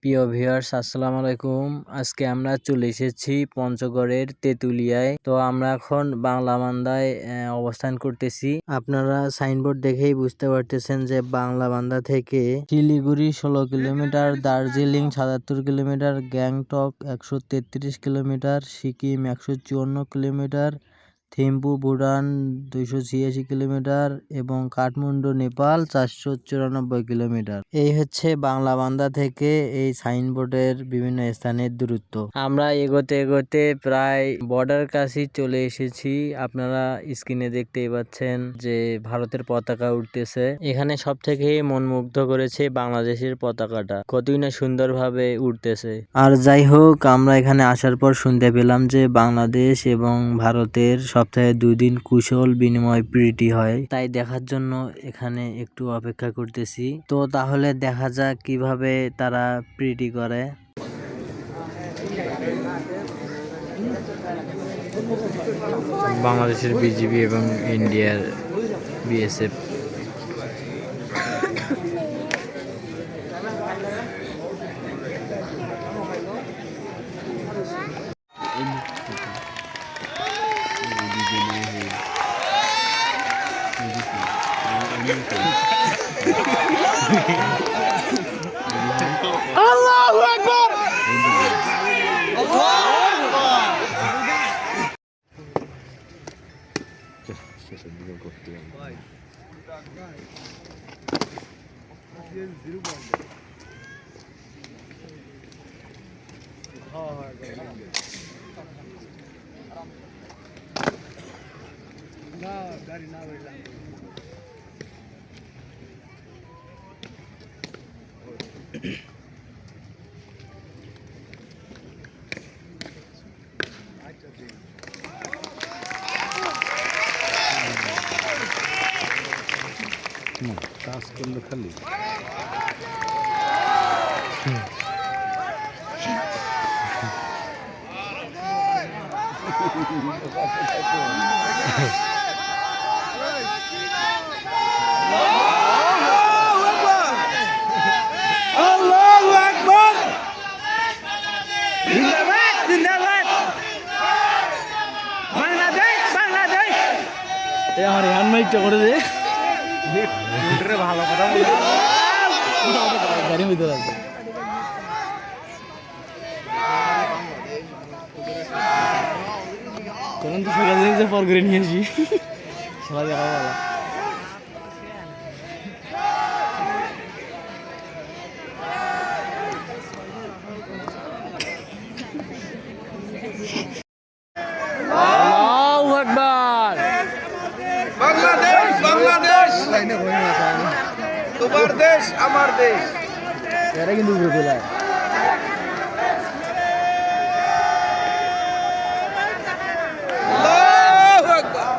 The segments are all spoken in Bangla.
প্রিয় ভিউয়ার্স, আসসালামু আলাইকুম। আজকে আমরা চলে এসেছি পঞ্চগড়ের তেঁতুলিয়ায়। তো আমরা এখন বাংলা বান্দায় অবস্থান করতেছি। আপনারা সাইনবোর্ড দেখেই বুঝতে পারতেছেন যে বাংলা বান্দা থেকে Siliguri 16 kilometre, Darjeeling 77 kilometre, Gangtok 133 kilometre, Sikkim 154 kilometre, Thimphu Bhutan 286 kilometre এবং কাঠমান্ডু নেপাল 494 কিলোমিটার। এই হচ্ছে বাংলা বান্দা থেকে এই সাইনবোর্ডের বিভিন্ন স্থানের দূরত্ব। আমরা এগোতে এগোতে প্রায় বর্ডার কাছে চলে এসেছি। আপনারা স্ক্রিনে দেখতেই পাচ্ছেন যে ভারতের পতাকা উঠতেছে। এখানে সব থেকে মন মুগ্ধ করেছে বাংলাদেশের পতাকাটা, কতই না সুন্দরভাবে উঠতেছে। আর যাই হোক, আমরা এখানে আসার পর শুনতে পেলাম যে বাংলাদেশ এবং ভারতের সপ্তাহে 2 দিন কুশল বিনিময় প্রীতি হয়। তাই দেখার জন্য এখানে একটু অপেক্ষা করতেছি। তো তাহলে দেখা যাক কিভাবে তারা প্রীতি করে। বাংলাদেশের বিজিবি এবং ইন্ডিয়ার বিএসএফ। আল্লাহু আকবার। কাজ করলে খালি আমার হ্যান্ড মাইকটা করে দে। ভালো কথা গাড়ির ভিতরে আছে। তখন তো সকাল থেকে পর করে নিয়ে আসি সবাই ভালো। আল্লাহু আকবার। বাংলাদেশ বাংলাদেশ তোমার দেশ আমার দেশ। এরা কিন্তু উপজেলায় আল্লাহু আকবার।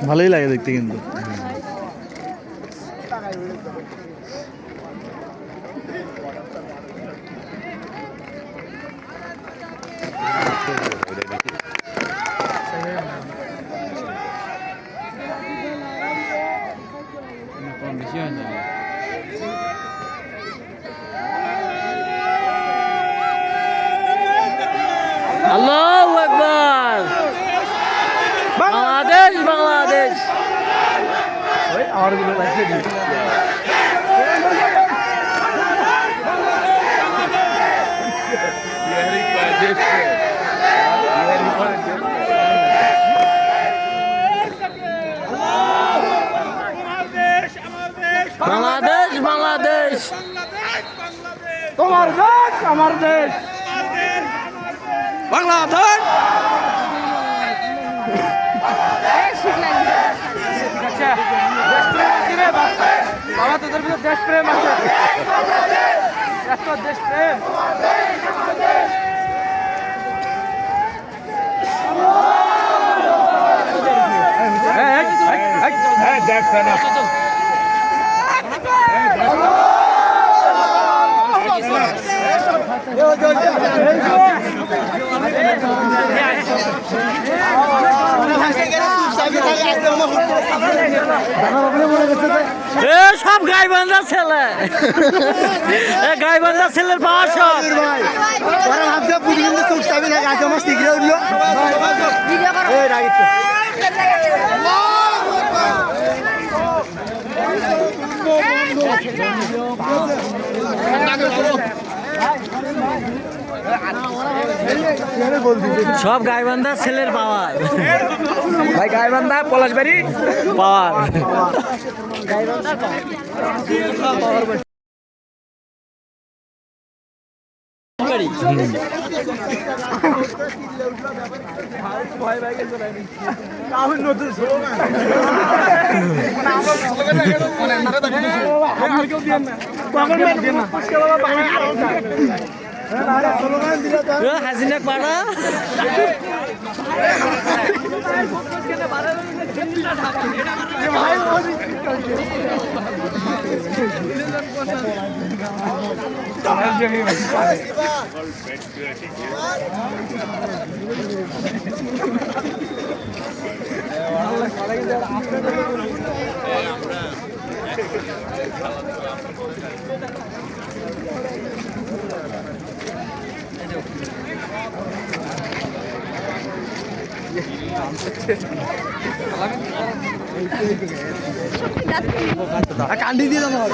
ভালোই লাগে দেখতে কিন্তু। বেশি হয় না। আল্লাহু আকবার। বাংলাদেশ বাংলাদেশ। ওই আর গুলো লাগছে দি। বাংলাদেশ বাংলাদেশ। বাংলাদেশ তোমার দেশ আমার দেশ বাংলাদেশ বাবা তোদের ভিতরে দেশপ্রেম আছে দেশপ্রেম সব গাইবান্ধা ছেলে গাইবান্ধা ছেলের পাওয়া সব সব গাইবান্ধা ছেলের পাওয়ার ভাই গাইবান্ধা পলাশবাড়ি পাওয়ার হাসিনা পাড়া কান্দি দিয়ে যাবো না